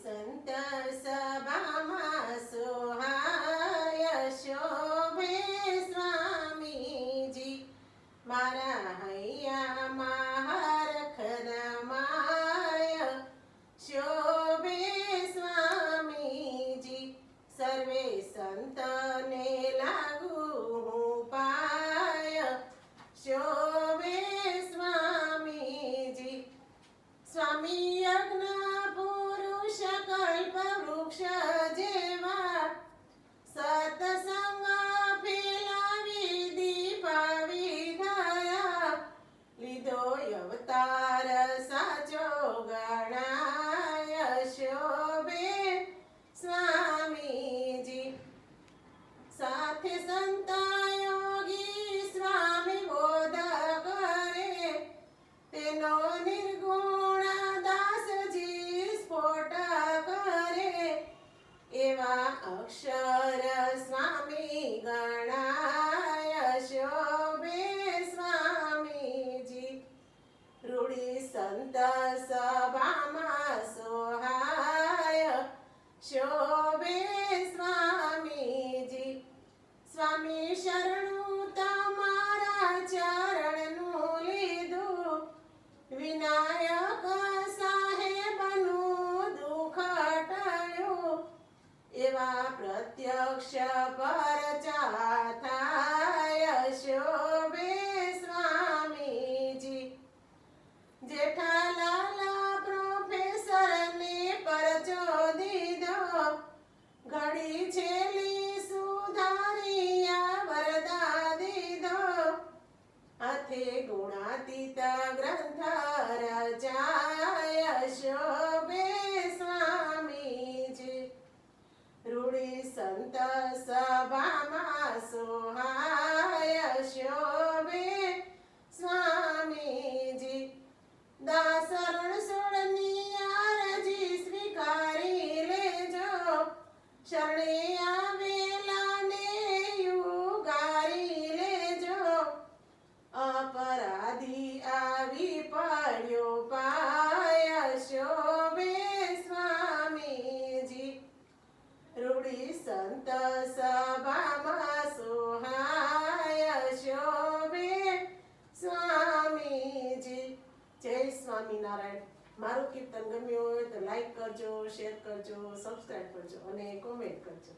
સંત સભામાં સોહાય શોભે સ્વામીજી મારા હૈયામાં હરખ રમાય શોભે સ્વામીજી સર્વે સંતને લાગુ હું પાય શોભે સ્વામીજી સ્વામી યજ્ઞ પુરુષ કલ્પ વૃક્ષ જેવા સતસંગ ફેલાવી દીપાવી ગયા લીધો અવતાર સાચો ગણાય શોભે સ્વામીજી સાથે સંત યોગી સ્વામી બોધ કરે તેનો નિર્ગુણ દાસજી સ્ફોટ કરે એવા અક્ષર સ્વામી ગણાય શોભે સ્વામીજી રૂડી સંત સભામાં સોહાય શોભે સ્વામીજી સ્વામી શરણું તમારા ચરણનું લીધું વિનાયક સાહેબનું દુઃખ ટળ્યું એવા પ્રત્યક્ષ પરચા થાય શોભે સ્વામીજી જેઠાલાલ પ્રોફેસરને પરચો દીધો ઘડી છેલી સુધારિયા વરદા દીધો હાથે ગુણાતીત ગ્રંથ રચાય શોભે સ્વામીજી રૂડી સંત સભામાં સોહાય શોભે સ્વામીજી દાસરણ સોળની આરજી સ્વીકારી લેજો શરણે આવેલાને યુગારી લેજો અપરાધી આવી પડ્યો પાય શોભે સ્વામીજી રૂડી સંત સભામાં સોહાય શોભે સ્વામીજી જય સ્વામિનારાયણ મારું કીર્તન ગમ્યું હોય તો લાઈક કરજો શેર કરજો સબસ્ક્રાઈબ કરજો અને કોમેન્ટ કરજો